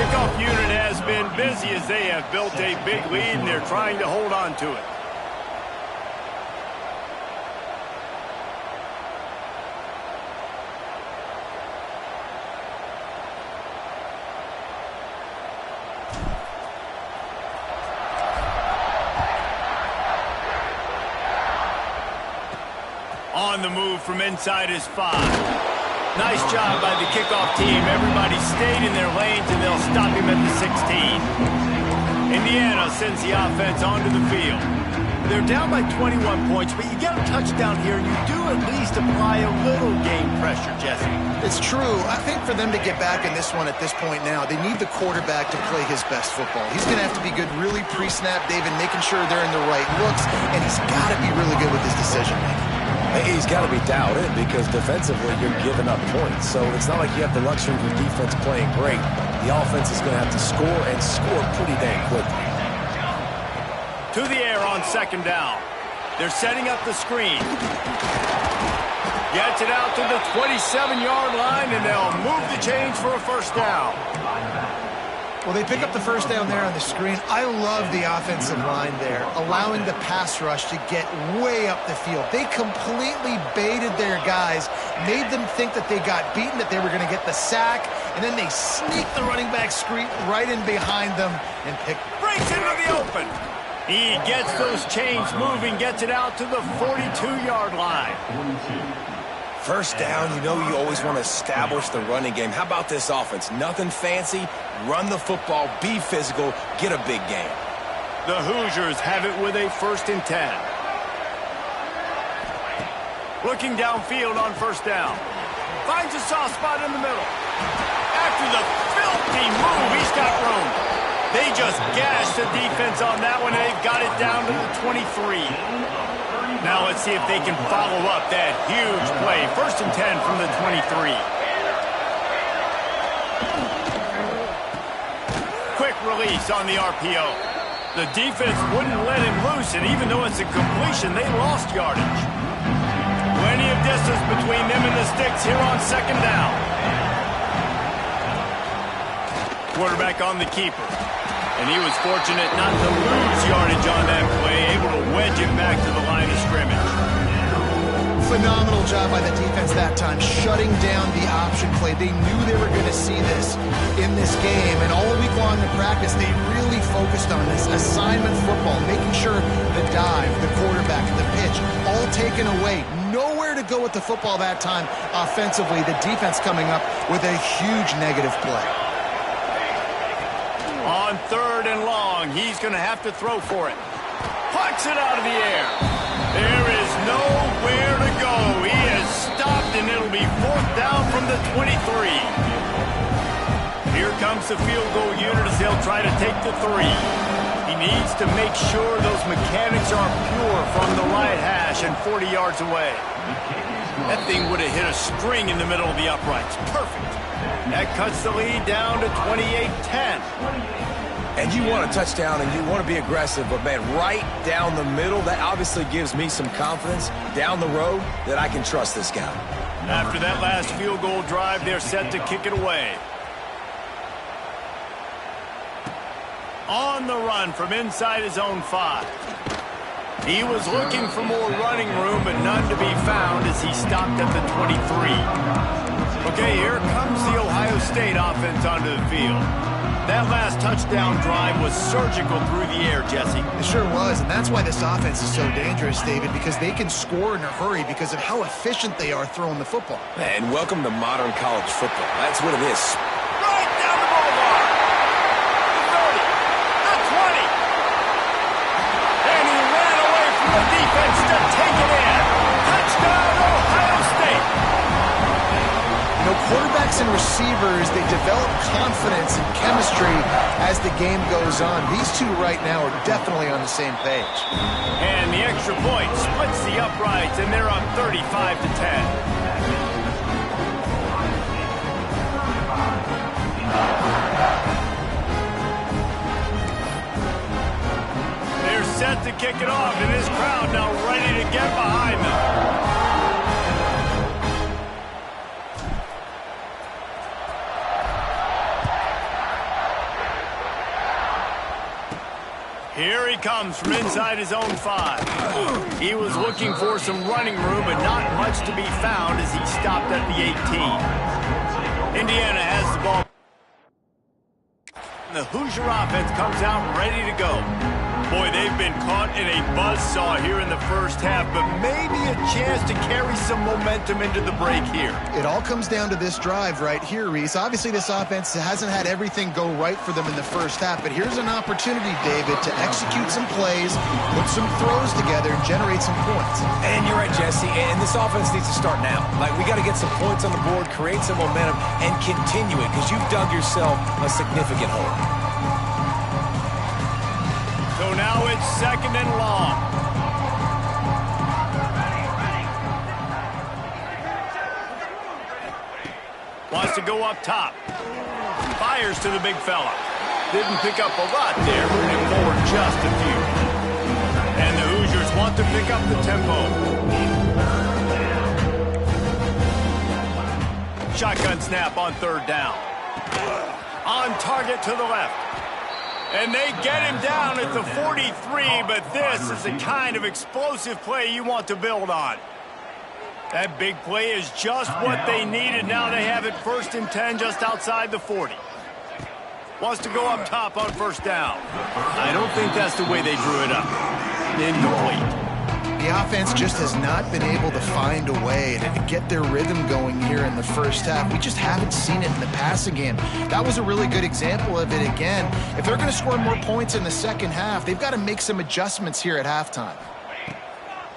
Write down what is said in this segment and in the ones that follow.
kickoff unit has been busy as they have built a big lead, and they're trying to hold on to it. On the move from inside his 5. Nice job by the kickoff team. Everybody stayed in their lanes, and they'll stop him at the 16. Indiana sends the offense onto the field. They're down by 21 points, but you get a touchdown here, and you do at least apply a little game pressure, Jesse. It's true. I think for them to get back in this one at this point now, they need the quarterback to play his best football. He's going to have to be good really pre-snap, David, making sure they're in the right looks, and he's got to be really good with his decision-making. He's got to be doubted because defensively you're giving up points. So it's not like you have the luxury of your defense playing great. The offense is going to have to score and score pretty dang quickly. To the air on second down. They're setting up the screen. Gets it out to the 27-yard line, and they'll move the chains for a first down. Well, they pick up the first down there on the screen. I love the offensive line there, allowing the pass rush to get way up the field. They completely baited their guys, made them think that they got beaten, that they were going to get the sack, and then they sneak the running back screen right in behind them and breaks into the open. He gets those chains moving, gets it out to the 42-yard line. First down, you know you always want to establish the running game. How about this offense? Nothing fancy. Run the football, be physical, get a big game. The Hoosiers have it with a 1st and 10. Looking downfield on first down. Finds a soft spot in the middle. After the filthy move, he's got room. They just gashed the defense on that one, and they've got it down to the 23. Now let's see if they can follow up that huge play. 1st and 10 from the 23. Quick release on the RPO. The defense wouldn't let him loose, and even though it's a completion, they lost yardage. Plenty of distance between them and the sticks here on second down. Quarterback on the keeper. And he was fortunate not to lose yardage on that play, able to wedge it back to the line of scrimmage. Phenomenal job by the defense that time, shutting down the option play. They knew they were going to see this in this game, and all week long in practice, they really focused on this assignment football, making sure the dive, the quarterback, the pitch, all taken away. Nowhere to go with the football that time offensively. The defense coming up with a huge negative play. On 3rd and long, he's going to have to throw for it. Pucks it out of the air. There is nowhere to go. He is stopped, and it'll be 4th down from the 23. Here comes the field goal unit as they'll try to take the 3. He needs to make sure those mechanics are pure from the right hash and 40 yards away. That thing would have hit a string in the middle of the uprights. Perfect. That cuts the lead down to 28-10. And you want a touchdown and you want to be aggressive, but man, right down the middle, that obviously gives me some confidence down the road that I can trust this guy. After that last field goal drive, they're set to kick it away. On the run from inside his own 5. He was looking for more running room, but none to be found as he stopped at the 23. Okay, here comes the Ohio State offense onto the field. That last touchdown drive was surgical through the air, Jesse. It sure was, and that's why this offense is so dangerous, David, because they can score in a hurry because of how efficient they are throwing the football. And welcome to modern college football. That's what it is. Right down the boulevard. The 30, the 20. And he ran away from the defense to take it in. Touchdown, Ohio State. You know, quarterbacks and receivers, they develop confidence and chemistry as the game goes on. These two right now are definitely on the same page. And the extra point splits the uprights, and they're up 35-10. They're set to kick it off, and this crowd now ready to get behind them. Here he comes from inside his own 5. He was looking for some running room, but not much to be found as he stopped at the 18. Indiana has the ball. The Hoosier offense comes out ready to go. Boy, they've been caught in a buzzsaw here in the first half, but maybe a chance to carry some momentum into the break here. It all comes down to this drive right here, Reese. Obviously, this offense hasn't had everything go right for them in the first half, but here's an opportunity, David, to execute some plays, put some throws together, and generate some points. And you're right, Jesse, and this offense needs to start now. Like, we got to get some points on the board, create some momentum, and continue it, because you've dug yourself a significant hole. So now it's 2nd and long. Wants to go up top. Fires to the big fella. Didn't pick up a lot there, moving forward just a few. And the Hoosiers want to pick up the tempo. Shotgun snap on 3rd down. On target to the left. And they get him down at the 43, but this is the kind of explosive play you want to build on. That big play is just what they needed. Now they have it 1st and 10 just outside the 40. Wants to go up top on 1st down. I don't think that's the way they drew it up. Incomplete. The offense just has not been able to find a way to get their rhythm going here in the first half. We just haven't seen it in the passing game. That was a really good example of it again. If they're going to score more points in the second half, they've got to make some adjustments here at halftime.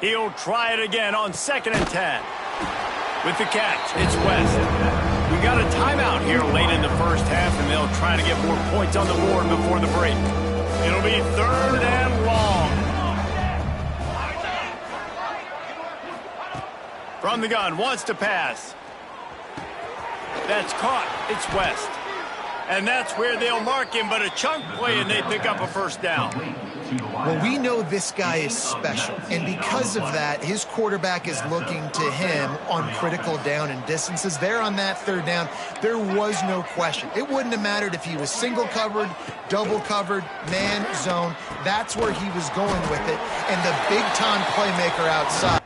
He'll try it again on 2nd and 10. With the catch, it's West. We got a timeout here late in the first half, and they'll try to get more points on the board before the break. It'll be 3rd and long. From the gun, wants to pass. That's caught. It's West. And that's where they'll mark him, but a chunk play, and they pick up a 1st down. Well, we know this guy is special, and because of that, his quarterback is looking to him on critical down and distances. There on that 3rd down, there was no question. It wouldn't have mattered if he was single covered, double covered, man, zone. That's where he was going with it, and the big-time playmaker outside.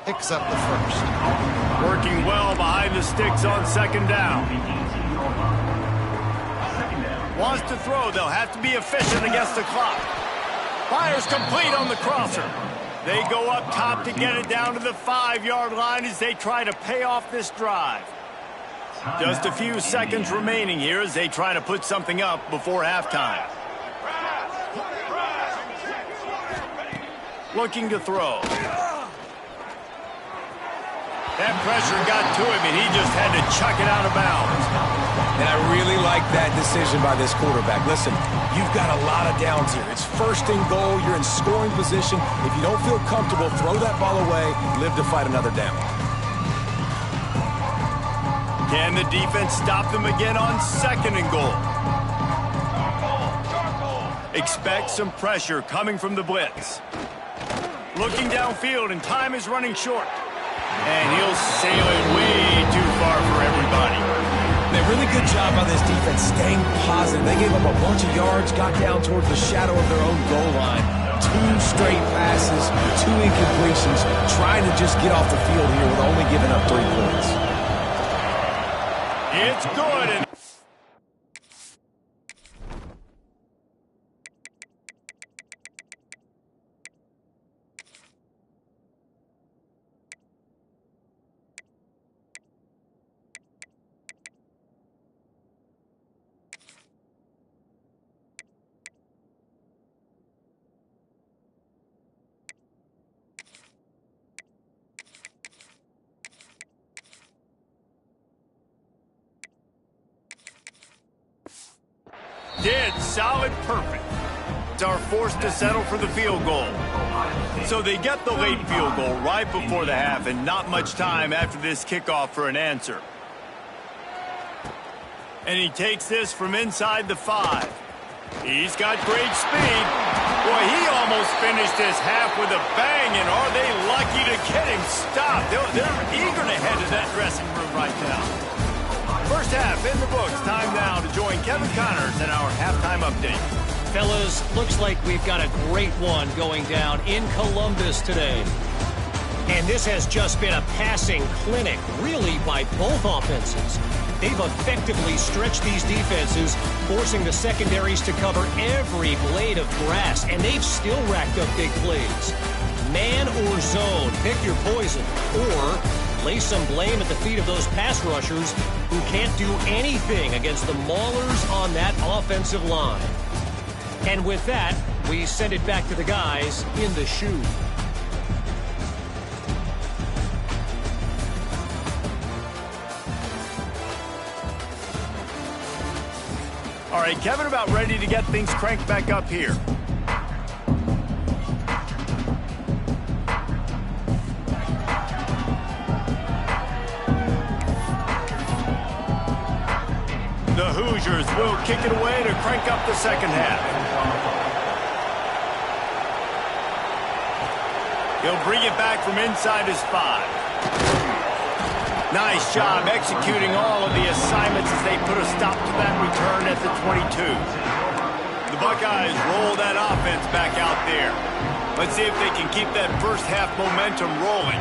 Picks up the 1st. Working well behind the sticks on 2nd down. Wants to throw. They'll have to be efficient against the clock. Fires complete on the crosser. They go up top to get it down to the 5-yard line as they try to pay off this drive. Just a few seconds remaining here as they try to put something up before halftime. Looking to throw. That pressure got to him, and he just had to chuck it out of bounds. And I really like that decision by this quarterback. Listen, you've got a lot of downs here. It's 1st and goal. You're in scoring position. If you don't feel comfortable, throw that ball away. Live to fight another down. Can the defense stop them again on 2nd and goal? Expect some pressure coming from the blitz. Looking downfield, and time is running short. And he'll sail it way too far for everybody. A really good job on this defense staying positive. They gave up a bunch of yards, got down towards the shadow of their own goal line. 2 straight passes, 2 incompletions, trying to just get off the field here with only giving up 3 points. It's good. Did solid perfect. defense are forced to settle for the field goal. So they get the late field goal right before the half and not much time after this kickoff for an answer. And he takes this from inside the 5. He's got great speed. Boy, he almost finished this half with a bang, and are they lucky to get him stopped? They're eager to head to that dressing room right now. First half in the books. Time now to join Kevin Connors in our halftime update. Fellas, looks like we've got a great one going down in Columbus today. And this has just been a passing clinic, really, by both offenses. They've effectively stretched these defenses, forcing the secondaries to cover every blade of grass, and they've still racked up big plays. Man or zone, pick your poison, or lay some blame at the feet of those pass rushers who can't do anything against the maulers on that offensive line. And with that, we send it back to the guys in the shoe. All right, Kevin, about ready to get things cranked back up here. The Hoosiers will kick it away to crank up the second half. He'll bring it back from inside his 5. Nice job executing all of the assignments as they put a stop to that return at the 22. The Buckeyes roll that offense back out there. Let's see if they can keep that first half momentum rolling.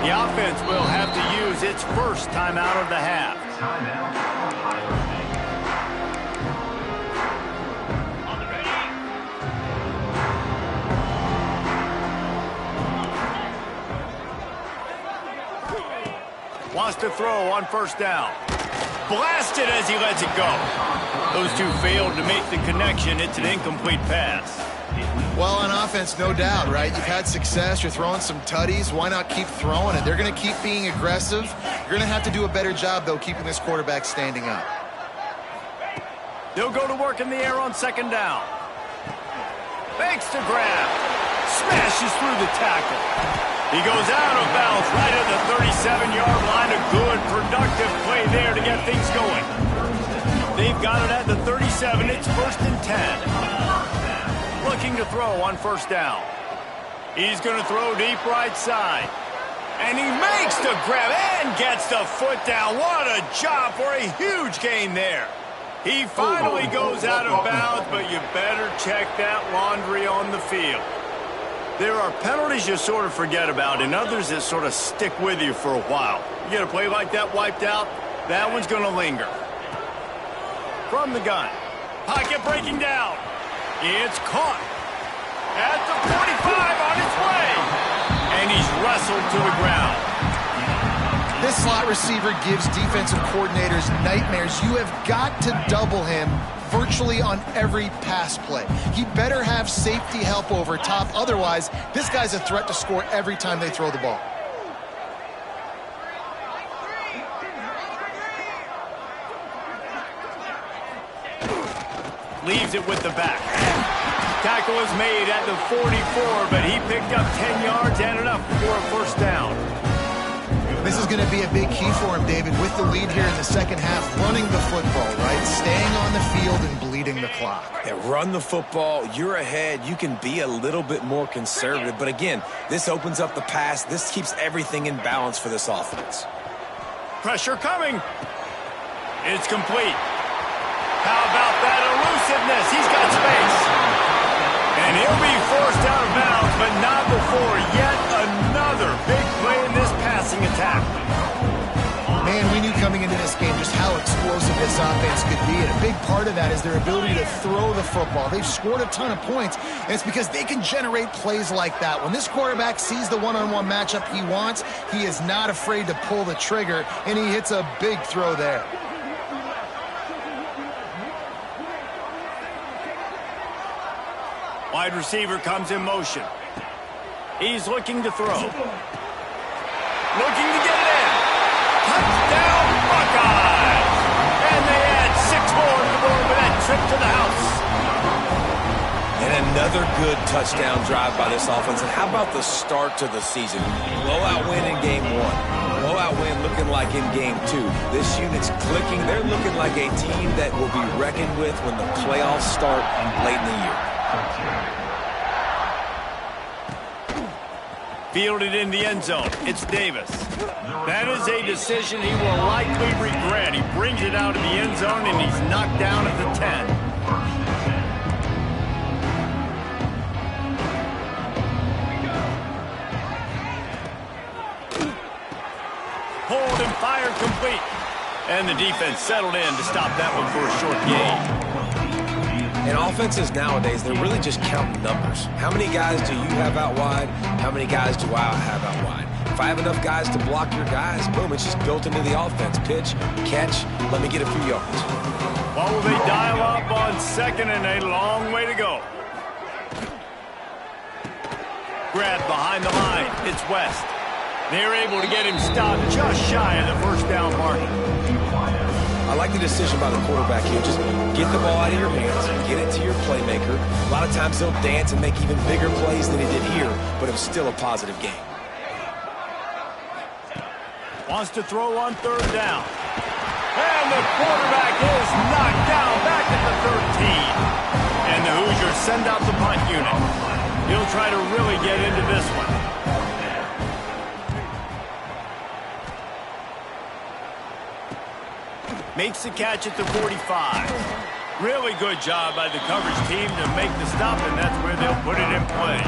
The offense will have to use its first timeout of the half. Wants to throw on first down. Blasted as he lets it go. Those two failed to make the connection. It's an incomplete pass. Well, on offense, no doubt, right? You've had success. You're throwing some tutties. Why not keep throwing it? They're going to keep being aggressive. You're going to have to do a better job, though, keeping this quarterback standing up. They'll go to work in the air on second down. Fakes to grab. Smashes through the tackle. He goes out of bounds right at the 37-yard line. A good, productive play there to get things going. They've got it at the 37. It's 1st and 10. Looking to throw on first down. He's going to throw deep right side. And he makes the grab and gets the foot down. What a job for a huge gain there. He finally goes out of bounds, but you better check that laundry on the field. There are penalties you sort of forget about and others that sort of stick with you for a while. You get a play like that wiped out, that one's going to linger. From the gun. Pocket breaking down. It's caught at the 45 on its way. And he's wrestled to the ground. This slot receiver gives defensive coordinators nightmares. You have got to double him virtually on every pass play. He better have safety help over top. Otherwise, this guy's a threat to score every time they throw the ball. Leaves it with the back. Tackle is made at the 44, but he picked up 10 yards and enough for a first down. This is going to be a big key for him, David, with the lead here in the second half, running the football, right? Staying on the field and bleeding the clock. Yeah, run the football. You're ahead. You can be a little bit more conservative. But again, this opens up the pass. This keeps everything in balance for this offense. Pressure coming. It's complete. How about that elusiveness? He's got space. And he'll be forced out of bounds, but not before yet another big play in this passing attack. Man, we knew coming into this game just how explosive this offense could be, and a big part of that is their ability to throw the football. They've scored a ton of points, and it's because they can generate plays like that. When this quarterback sees the one-on-one matchup he wants, he is not afraid to pull the trigger, and he hits a big throw there. Wide receiver comes in motion. He's looking to throw. Looking to get it in. Touchdown, Buckeyes! And they add 6 more to the board with that trip to the house. And another good touchdown drive by this offense. And how about the start to the season? Blowout win in game 1. Blowout win looking like in game 2. This unit's clicking. They're looking like a team that will be reckoned with when the playoffs start late in the year. Fielded in the end zone. It's Davis. That is a decision he will likely regret. He brings it out of the end zone, and he's knocked down at the 10. Hold and fire complete. And the defense settled in to stop that one for a short gain. In offenses nowadays, they're really just counting numbers. How many guys do you have out wide? How many guys do I have out wide? If I have enough guys to block your guys, boom, it's just built into the offense. Pitch, catch, let me get a few yards. What will they dial up on second and a long way to go? Grab behind the line. It's West. They're able to get him stopped just shy of the first down mark. I like the decision by the quarterback here. Just get the ball out of your hands, get it to your playmaker. A lot of times he'll dance and make even bigger plays than he did here, but it was still a positive game. Wants to throw on third down. And the quarterback is knocked down back at the 13. And the Hoosiers send out the punt unit. He'll try to really get into this one. Makes the catch at the 45. Really good job by the coverage team to make the stop, and that's where they'll put it in play.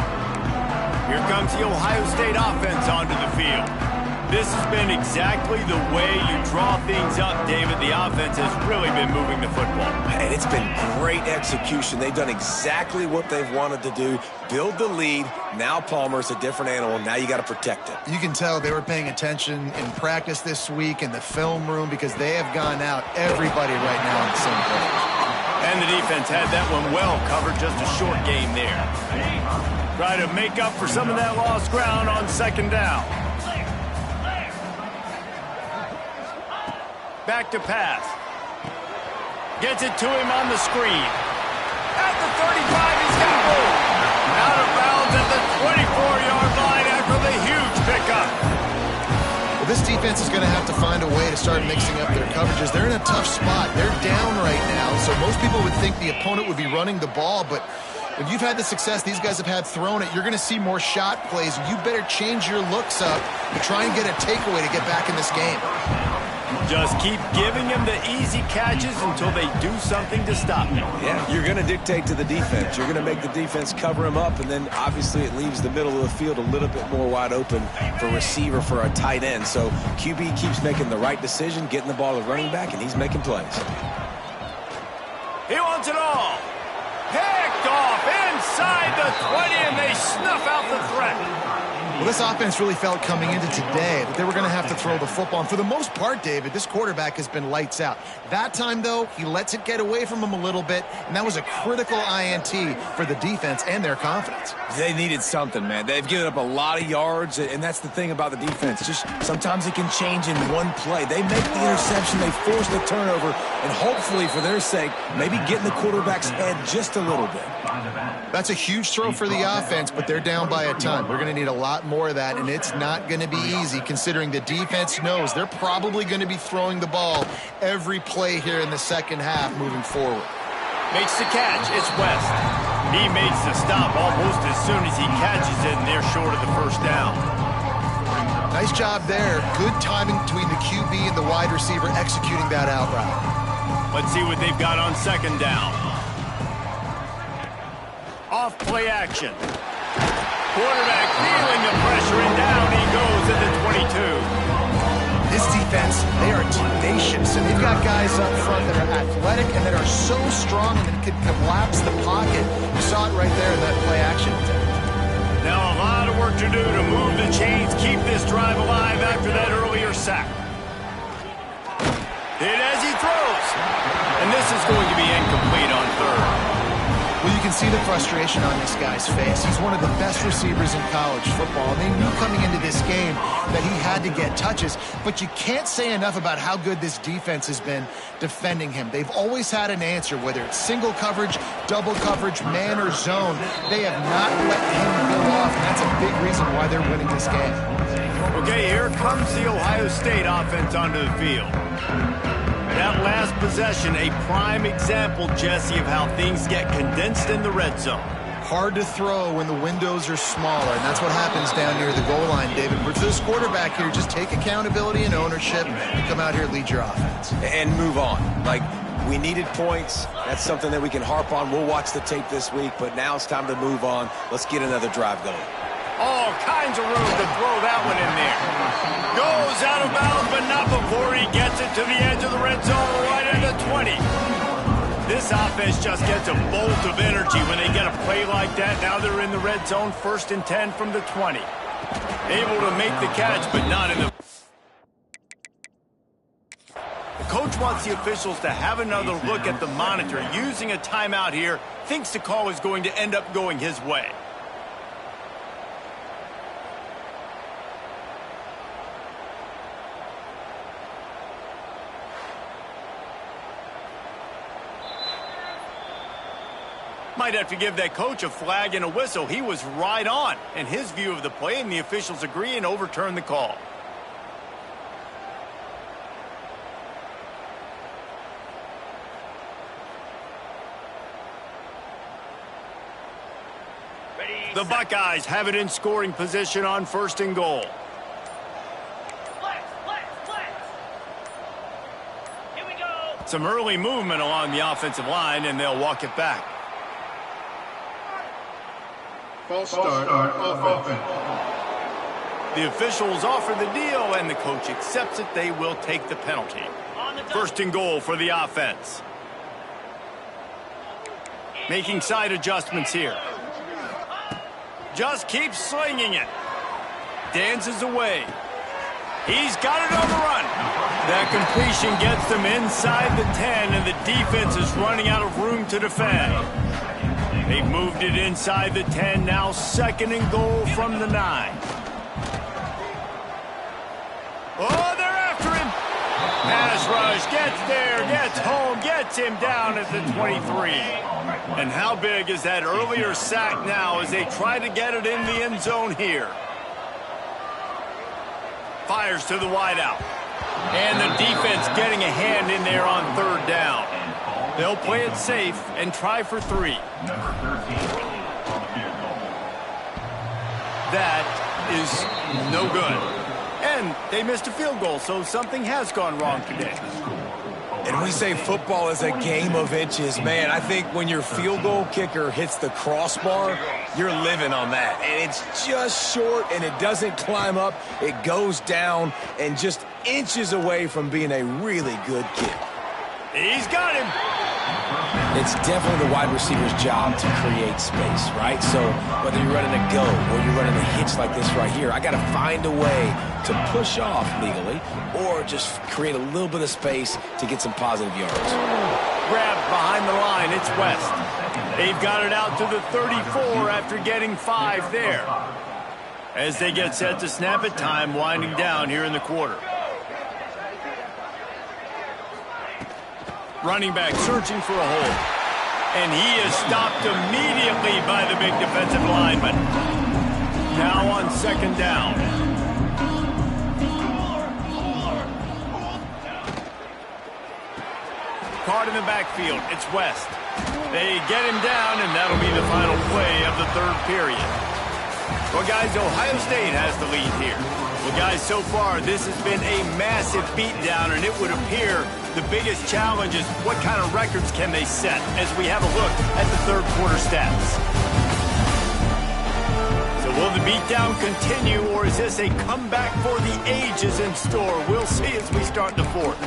Here comes the Ohio State offense onto the field. This has been exactly the way you draw things up, David. The offense has really been moving the football. And it's been great execution. They've done exactly what they've wanted to do. Build the lead. Now Palmer's a different animal. Now you got to protect it. You can tell they were paying attention in practice this week in the film room because they have gone out everybody right now on the same page. And the defense had that one well covered. Just a short game there. Try to make up for some of that lost ground on second down. Back to pass. Gets it to him on the screen. At the 35, he's got room. Out of bounds at the 24-yard line after the huge pickup. Well, this defense is going to have to find a way to start mixing up their coverages. They're in a tough spot. They're down right now, so most people would think the opponent would be running the ball, but if you've had the success these guys have had throwing it, you're going to see more shot plays. You better change your looks up and try and get a takeaway to get back in this game. Just keep giving them the easy catches until they do something to stop them. Yeah, you're going to dictate to the defense. You're going to make the defense cover him up, and then obviously it leaves the middle of the field a little bit more wide open for receiver, for a tight end. So QB keeps making the right decision, getting the ball to running back, and he's making plays. He wants it all. Picked off inside the 20, and they snuff out the threat. Well, this offense really felt coming into today that they were going to have to throw the football. And for the most part, David, this quarterback has been lights out. That time, though, he lets it get away from him a little bit, and that was a critical INT for the defense and their confidence. They needed something, man. They've given up a lot of yards, and that's the thing about the defense. Just sometimes it can change in one play. They make the interception, they force the turnover, and hopefully, for their sake, maybe get in the quarterback's head just a little bit. That's a huge throw for the offense, but they're down by a ton. They're going to need a lot more of that, and it's not going to be easy considering the defense knows they're probably going to be throwing the ball every play here in the second half moving forward. Makes the catch. It's West. He makes the stop almost as soon as he catches it, and they're short of the first down. Nice job there. Good timing between the QB and the wide receiver executing that out route. Let's see what they've got on second down. Off play action. Quarterback feeling the pressure, and down he goes at the 22. This defense, they are tenacious, and they've got guys up front that are athletic and that are so strong and that can collapse the pocket. You saw it right there in that play action. Now a lot of work to do to move the chains, keep this drive alive after that earlier sack. Hit as he throws. And this is going to be incomplete on third. Well, you can see the frustration on this guy's face. He's one of the best receivers in college football, and they knew coming into this game that he had to get touches, but you can't say enough about how good this defense has been defending him. They've always had an answer, whether it's single coverage, double coverage, man or zone. They have not let him go off, and that's a big reason why they're winning this game. Okay, here comes the Ohio State offense onto the field. That last possession, a prime example, Jesse, of how things get condensed in the red zone. Hard to throw when the windows are smaller, and that's what happens down near the goal line, David. But for this quarterback here, just take accountability and ownership and come out here and lead your offense. And move on. Like, we needed points. That's something that we can harp on. We'll watch the tape this week, but now it's time to move on. Let's get another drive going. All kinds of room to throw that one in there. Goes out of bounds, but not before he gets it to the edge of the red zone, right at the 20. This offense just gets a bolt of energy when they get a play like that. Now they're in the red zone, 1st and 10 from the 20. Able to make the catch, but not in the... The coach wants the officials to have another look at the monitor. Using a timeout here, thinks the call is going to end up going his way. Might have to give that coach a flag and a whistle. He was right on in his view of the play, and the officials agree and overturn the call. The Buckeyes have it in scoring position on 1st and goal. Here we go. Some early movement along the offensive line, and they'll walk it back. False start offense. The officials offer the deal, and the coach accepts it. They will take the penalty. 1st and goal for the offense. Making side adjustments here. Just keeps slinging it. Dances away. He's got it on the run. That completion gets them inside the 10, and the defense is running out of room to defend. They've moved it inside the 10, now 2nd and goal from the 9. Oh, they're after him. Pass rush, gets there, gets home, gets him down at the 23. And how big is that earlier sack now as they try to get it in the end zone here? Fires to the wideout. And the defense getting a hand in there on 3rd down. They'll play it safe and try for 3. That is no good. And they missed a field goal, so something has gone wrong today. And we say football is a game of inches. Man, I think when your field goal kicker hits the crossbar, you're living on that. And it's just short, and it doesn't climb up. It goes down and just inches away from being a really good kick. He's got him. It's definitely the wide receiver's job to create space, right? So whether you're running a go or you're running a hitch like this right here, I got to find a way to push off legally or just create a little bit of space to get some positive yards. Grabbed behind the line. It's West. They've got it out to the 34 after getting 5 there. As they get set to snap it, time winding down here in the quarter. Running back searching for a hole. And he is stopped immediately by the big defensive lineman. Now on 2nd down. Card in the backfield. It's West. They get him down, and that'll be the final play of the 3rd period. Well, guys, Ohio State has the lead here. Well, guys, so far, this has been a massive beatdown, and it would appear the biggest challenge is what kind of records can they set as we have a look at the 3rd quarter stats. So will the beatdown continue, or is this a comeback for the ages in store? We'll see as we start the 4th.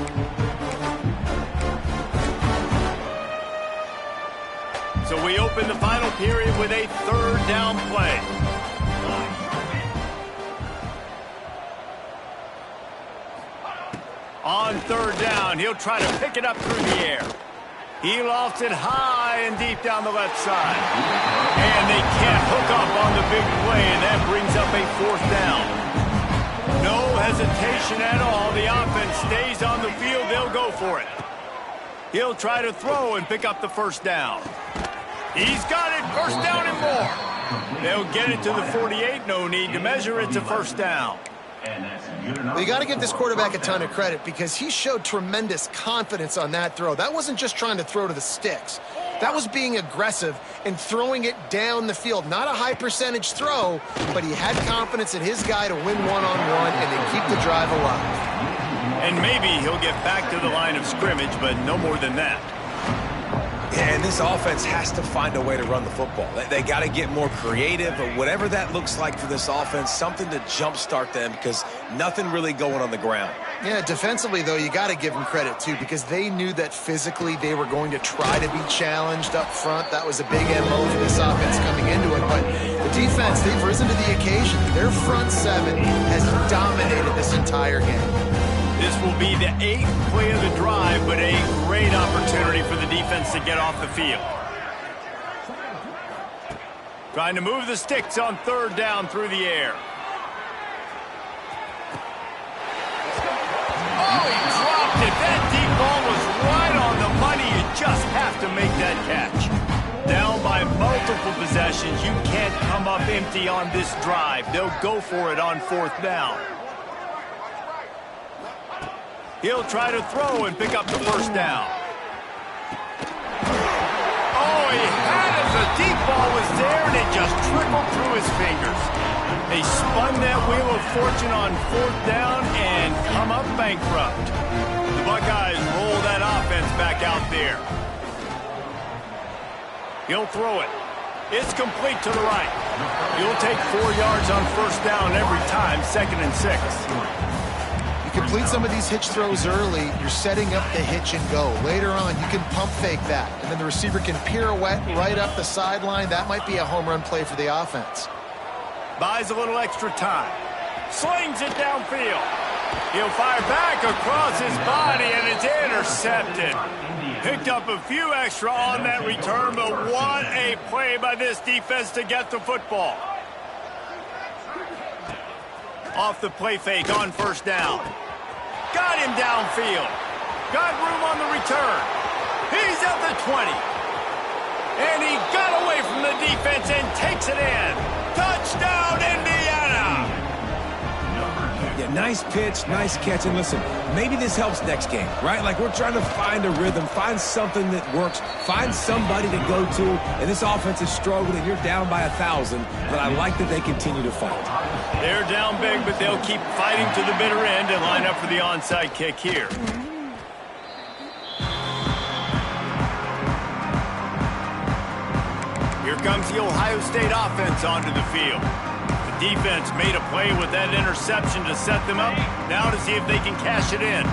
So we open the final period with a 3rd down play. On 3rd down, he'll try to pick it up through the air. He lofts it high and deep down the left side. And they can't hook up on the big play, and that brings up a 4th down. No hesitation at all. The offense stays on the field. They'll go for it. He'll try to throw and pick up the 1st down. He's got it. 1st down and more. They'll get it to the 48. No need to measure. It's a 1st down. Well, you got to give this quarterback a ton of credit because he showed tremendous confidence on that throw. That wasn't just trying to throw to the sticks. That was being aggressive and throwing it down the field. Not a high percentage throw, but he had confidence in his guy to win one-on-one and to keep the drive alive. And maybe he'll get back to the line of scrimmage, but no more than that. Yeah, and this offense has to find a way to run the football. They got to get more creative, but whatever that looks like for this offense, something to jumpstart them because nothing really going on the ground. Yeah, defensively, though, you got to give them credit, too, because they knew that physically they were going to try to be challenged up front. That was a big MO for this offense coming into it. But the defense, they've risen to the occasion. Their front 7 has dominated this entire game. This will be the 8th play of the drive, but a great opportunity for the defense to get off the field. Trying to move the sticks on 3rd down through the air. Oh, he dropped it. That deep ball was right on the money. You just have to make that catch. Down by multiple possessions. You can't come up empty on this drive. They'll go for it on 4th down. He'll try to throw and pick up the 1st down. Oh, he had it. The deep ball was there, and it just trickled through his fingers. They spun that wheel of fortune on 4th down and come up bankrupt. The Buckeyes roll that offense back out there. He'll throw it. It's complete to the right. He'll take 4 yards on 1st down every time, 2nd and 6. Complete some of these hitch throws early, you're setting up the hitch and go. Later on, you can pump fake that, and then the receiver can pirouette right up the sideline. That might be a home run play for the offense. Buys a little extra time. Slings it downfield. He'll fire back across his body, and it's intercepted. Picked up a few extra on that return, but what a play by this defense to get the football. Off the play fake on 1st down. Got him downfield. Got room on the return. He's at the 20. And he got away from the defense and takes it in. Touchdown, Indiana! Yeah, nice pitch, nice catch. And listen, maybe this helps next game, right? Like we're trying to find a rhythm, find something that works, find somebody to go to. And this offense is struggling, and you're down by 1,000. But I like that they continue to fight. They're down big, but they'll keep fighting to the bitter end and line up for the onside kick here. Here comes the Ohio State offense onto the field. The defense made a play with that interception to set them up. Now to see if they can cash it in.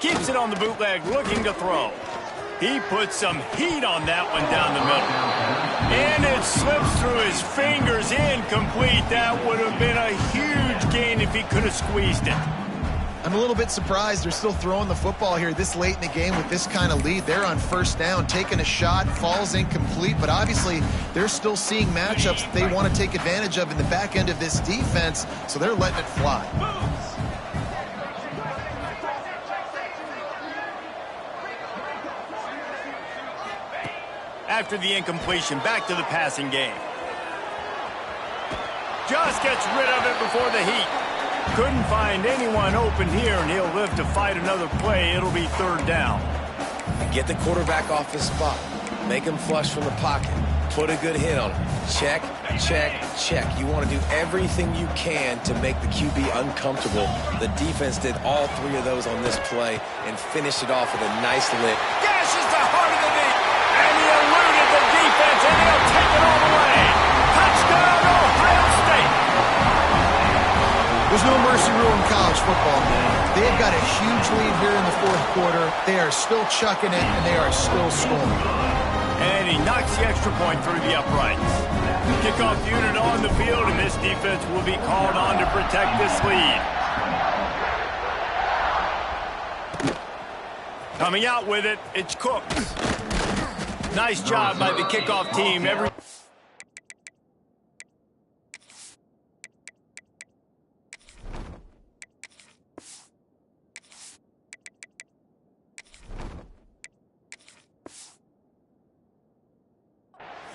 Keeps it on the bootleg, looking to throw. He puts some heat on that one down the middle. And it slips through his fingers, incomplete. That would have been a huge gain if he could have squeezed it. I'm a little bit surprised they're still throwing the football here this late in the game with this kind of lead. They're on 1st down, taking a shot, falls incomplete, but obviously they're still seeing matchups that they want to take advantage of in the back end of this defense, so they're letting it fly. After the incompletion, back to the passing game. Just gets rid of it before the heat. Couldn't find anyone open here, and he'll live to fight another play. It'll be 3rd down. Get the quarterback off his spot. Make him flush from the pocket. Put a good hit on him. Check, check, check. You want to do everything you can to make the QB uncomfortable. The defense did all 3 of those on this play and finished it off with a nice lick. Gashes the heart of the knee, and he eluded the defense, and he'll take it all the way. Touchdown, Ohio State. There's no mercy rule in college football, man. They've got a huge lead here in the 4th quarter. They are still chucking it, and they are still scoring. And he knocks the extra point through the uprights. Kickoff unit on the field, and this defense will be called on to protect this lead. Coming out with it, it's Cook. Nice job by the kickoff team.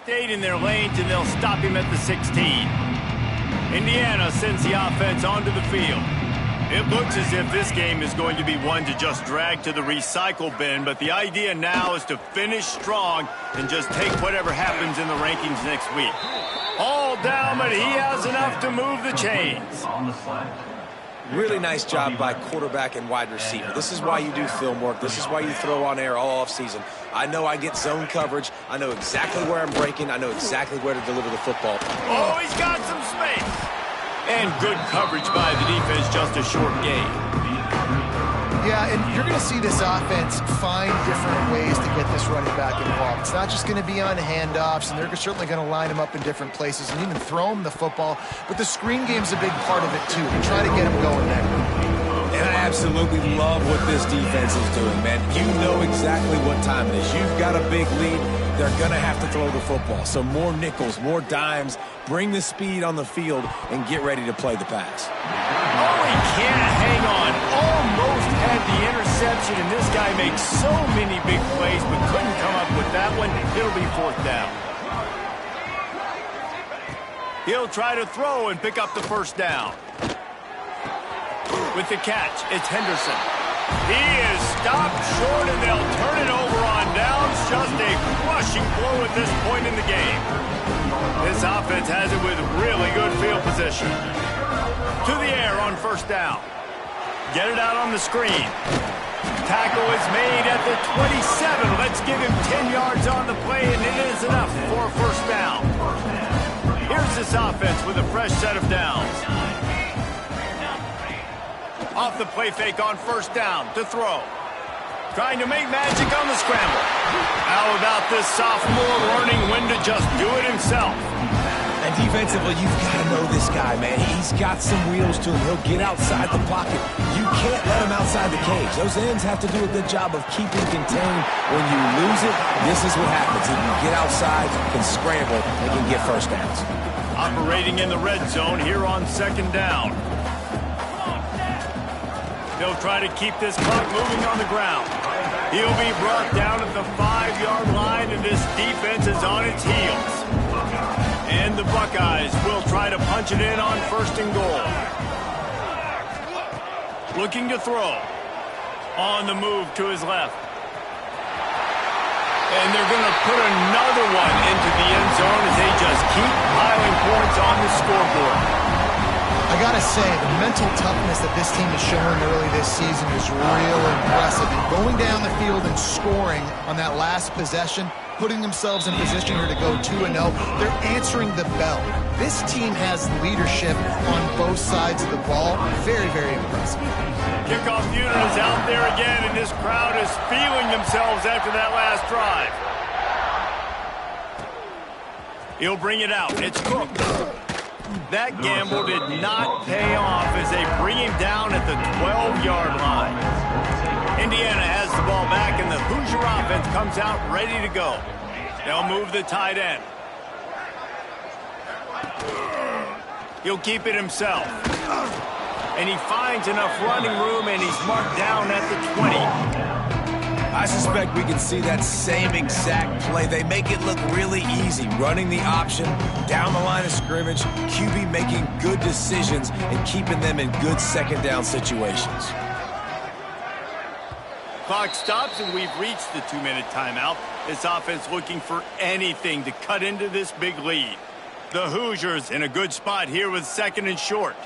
Stayed in their lanes, and they'll stop him at the 16. Indiana sends the offense onto the field. It looks as if this game is going to be one to just drag to the recycle bin, but the idea now is to finish strong and just take whatever happens in the rankings next week. All down, but he has enough to move the chains. Really nice job by quarterback and wide receiver. This is why you do film work. This is why you throw on air all offseason. I know I get zone coverage. I know exactly where I'm breaking. I know exactly where to deliver the football. Oh, he's got some space. And good coverage by the defense, just a short gain. Yeah, and you're going to see this offense find different ways to get this running back involved. It's not just going to be on handoffs, and they're certainly going to line him up in different places and even throw him the football. But the screen game's a big part of it, too. To try to get him going there. And I absolutely love what this defense is doing, man. You know exactly what time it is. You've got a big lead. They're going to have to throw the football. So more nickels, more dimes, bring the speed on the field, and get ready to play the pass. Oh, he can't hang on. Almost had the interception, and this guy makes so many big plays, but couldn't come up with that one. It'll be 4th down. He'll try to throw and pick up the 1st down. With the catch, it's Henderson. He is stopped short, and they'll turn it over on downs. Just a crushing blow at this point in the game. This offense has it with really good field position. To the air on 1st down. Get it out on the screen. Tackle is made at the 27. Let's give him 10 yards on the play, and it is enough for a 1st down. Here's this offense with a fresh set of downs. Off the play fake on 1st down to throw. Trying to make magic on the scramble. How about this sophomore learning when to just do it himself? And defensively, you've got to know this guy, man. He's got some wheels to him. He'll get outside the pocket. You can't let him outside the cage. Those ends have to do a good job of keeping contained. When you lose it, this is what happens. If you get outside, can scramble, and can get 1st downs. Operating in the red zone here on 2nd down. They'll try to keep this clock moving on the ground. He'll be brought down at the 5-yard line, and this defense is on its heels. And the Buckeyes will try to punch it in on 1st and goal. Looking to throw. On the move to his left. And they're going to put another one into the end zone as they just keep piling points on the scoreboard. I gotta say, the mental toughness that this team has shown early this season is real impressive. And going down the field and scoring on that last possession, putting themselves in position here to go 2-0, they're answering the bell. This team has leadership on both sides of the ball. Very, very impressive. Kickoff unit is out there again, and this crowd is feeling themselves after that last drive. He'll bring it out. It's Cook. That gamble did not pay off as they bring him down at the 12-yard line. Indiana has the ball back, and the Hoosier offense comes out ready to go. They'll move the tight end. He'll keep it himself. And he finds enough running room, and he's marked down at the 20. I suspect we can see that same exact play. They make it look really easy, running the option down the line of scrimmage, QB making good decisions and keeping them in good 2nd down situations. Clock stops, and we've reached the 2-minute timeout. This offense looking for anything to cut into this big lead. The Hoosiers in a good spot here with 2nd and short.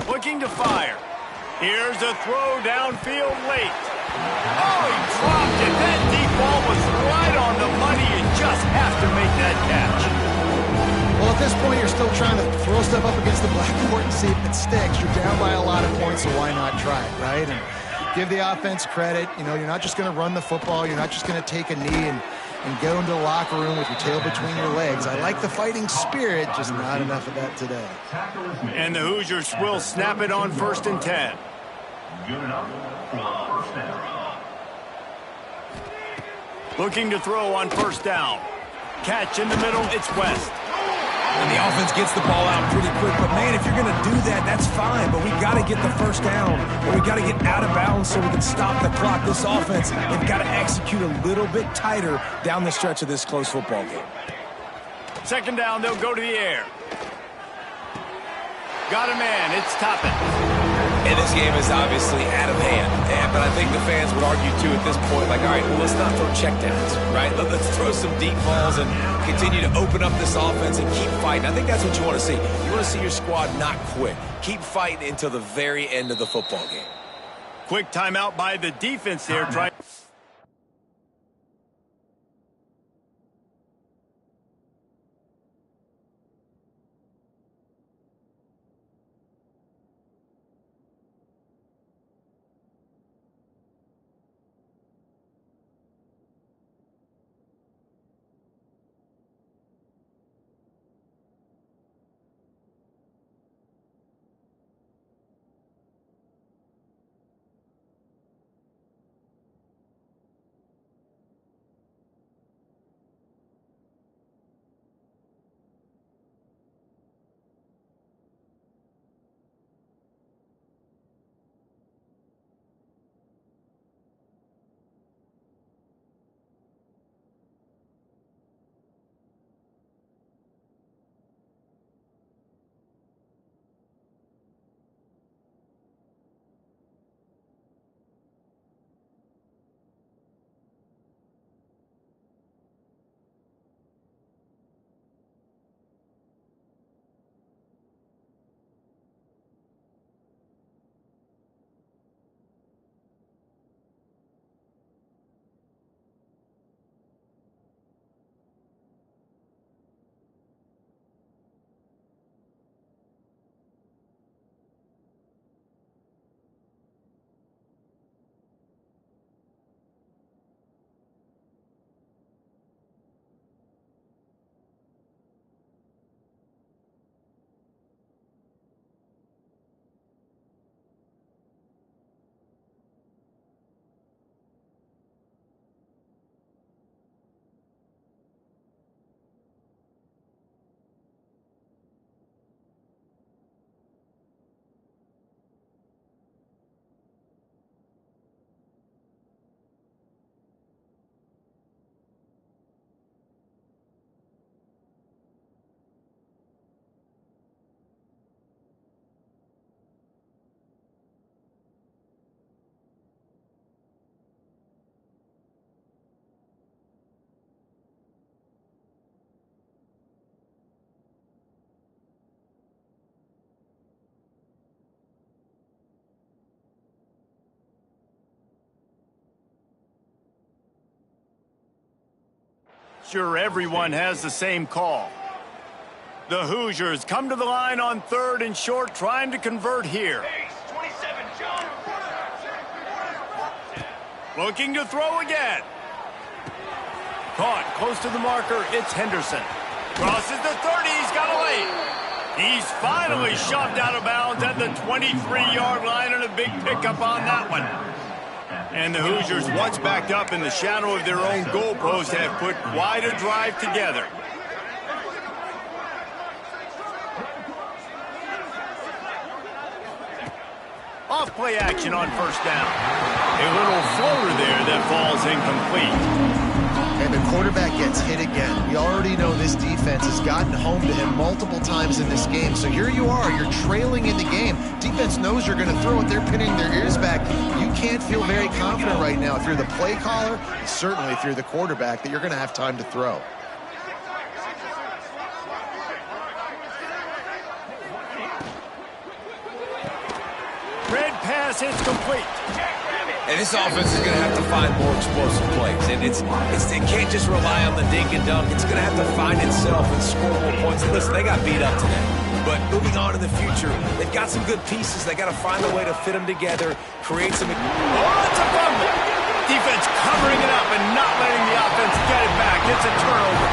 Looking to fire. Here's a throw downfield late. Oh, he dropped it. That deep ball was right on the money. You just have to make that catch. Well, at this point, you're still trying to throw stuff up against the blackboard and see if it sticks. You're down by a lot of points, so why not try it, right? And give the offense credit. You know, you're not just going to run the football. You're not just going to take a knee and go into the locker room with your tail between your legs. I like the fighting spirit, just not enough of that today. And the Hoosiers will snap it on 1st and 10. Looking to throw on 1st down. Catch in the middle, it's West. And the offense gets the ball out pretty quick. But, man, if you're going to do that, that's fine. But we've got to get the 1st down, or we've got to get out of bounds so we can stop the clock. This offense, they've got to execute a little bit tighter down the stretch of this close football game. 2nd down, they'll go to the air. Got a man, it's Toppin. And this game is obviously out of hand. But I think the fans would argue, too, at this point, like, all right, well, let's not throw checkdowns, right? Let's throw some deep balls and continue to open up this offense and keep fighting. I think that's what you want to see. You want to see your squad not quit. Keep fighting until the very end of the football game. Quick timeout by the defense there. Sure, everyone has the same call. The Hoosiers come to the line on 3rd and short, trying to convert here. 27, John. Looking to throw again. Caught close to the marker, it's Henderson. Crosses the 30, he's got a lane. He's finally shoved out of bounds at the 23-yard line, and a big pickup on that one. And the Hoosiers, once backed up in the shadow of their own goalpost, have put quite a drive together. Off-play action on 1st down. A little floater there that falls incomplete. And the quarterback gets hit again. We already know this defense has gotten home to him multiple times in this game. So here you are, you're trailing in the game. Defense knows you're going to throw it. They're pinning their ears back. You can't feel very confident right now if you're the play caller, and certainly if you're the quarterback, that you're going to have time to throw. Red pass, it's complete. And this offense is going to have to find more explosive plays. And it can't just rely on the dink and dunk. It's going to have to find itself and score more points. And listen, they got beat up today. But moving holding on in the future. They've got some good pieces. They got to find a way to fit them together, create some... Oh, it's a fumble. Defense covering it up and not letting the offense get it back. It's a turnover.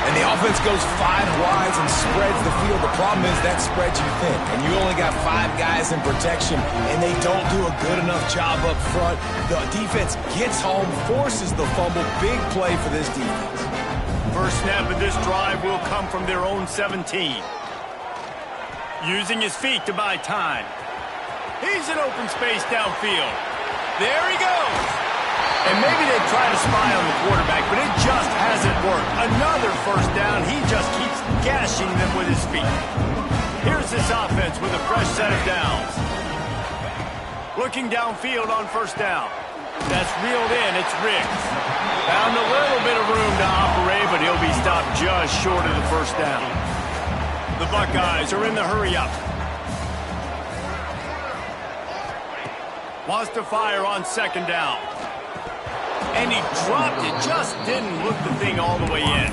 And the offense goes 5 wides and spreads the field. The problem is that spreads you thin, and you only got 5 guys in protection, and they don't do a good enough job up front. The defense gets home, forces the fumble. Big play for this defense. First snap of this drive will come from their own 17. Using his feet to buy time. He's in open space downfield. There he goes. And maybe they try to spy on the quarterback, but it just hasn't worked. Another first down. He just keeps gashing them with his feet. Here's this offense with a fresh set of downs. Looking downfield on first down. That's reeled in. It's Riggs. Found a little bit of room to operate, but he'll be stopped just short of the first down. The Buckeyes are in the hurry-up. Wants to fire on second down. And he dropped it, just didn't look the thing all the way in.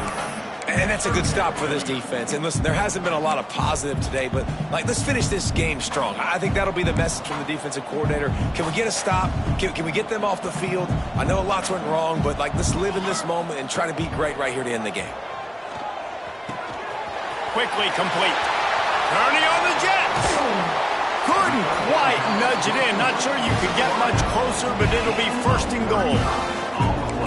And that's a good stop for this defense. And listen, there hasn't been a lot of positive today, but let's finish this game strong. I think that'll be the message from the defensive coordinator. Can we get a stop? Can we get them off the field? I know lots went wrong, but let's live in this moment and try to be great right here to end the game. Quickly complete. Turning on the Jets. Couldn't quite nudge it in. Not sure you could get much closer, but it'll be first and goal.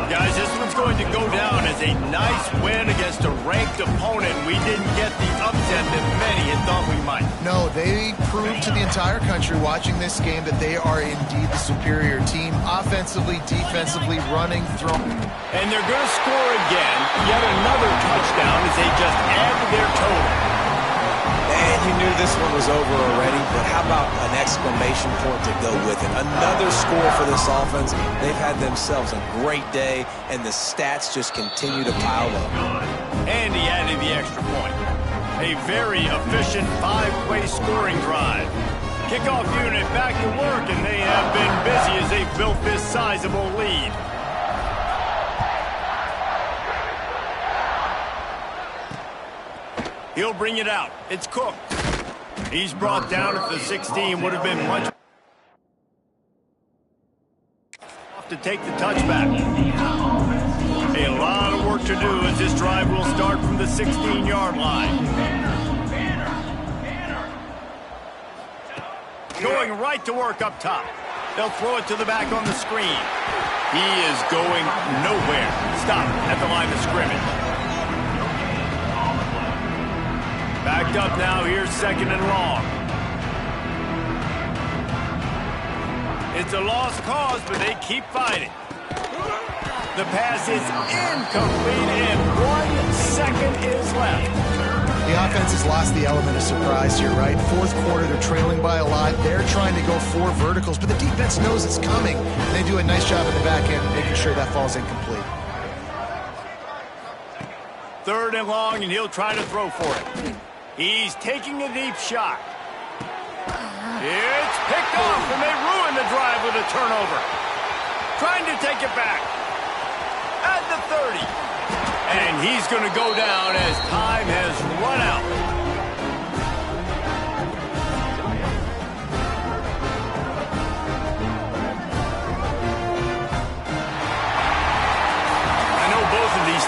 Guys, this one's going to go down as a nice win against a ranked opponent. We didn't get the upset that many had thought we might. No, they proved to the entire country watching this game that they are indeed the superior team. Offensively, defensively, running, throwing. And they're going to score again. Yet another touchdown as they just add to their total. And you knew this one was over already, but how about an exclamation point to go with it? Another score for this offense. They've had themselves a great day, and the stats just continue to pile up. And he added the extra point. A very efficient 5-play scoring drive. Kickoff unit back to work, and they have been busy as they've built this sizable lead. He'll bring it out. It's Cook. He's brought down at the 16. Would have been much to take the touchback. A lot of work to do as this drive will start from the 16-yard line. Going right to work up top. They'll throw it to the back on the screen. He is going nowhere. Stop at the line of scrimmage. Backed up now, here's second and long. It's a lost cause, but they keep fighting. The pass is incomplete, and 1 second is left. The offense has lost the element of surprise here, right? Fourth quarter, they're trailing by a lot. They're trying to go 4 verticals, but the defense knows it's coming. They do a nice job in the back end, making sure that falls incomplete. Third and long, and he'll try to throw for it. He's taking a deep shot. It's picked off, and they ruin the drive with a turnover. Trying to take it back. At the 30. And he's going to go down as time has run out.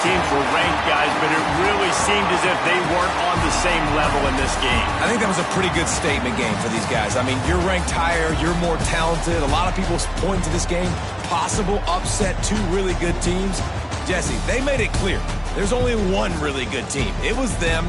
Teams were ranked, guys, but it really seemed as if they weren't on the same level in this game. I think that was a pretty good statement game for these guys. I mean, you're ranked higher, you're more talented. A lot of people point to this game, possible upset, 2 really good teams. Jesse, they made it clear there's only one really good team. It was them.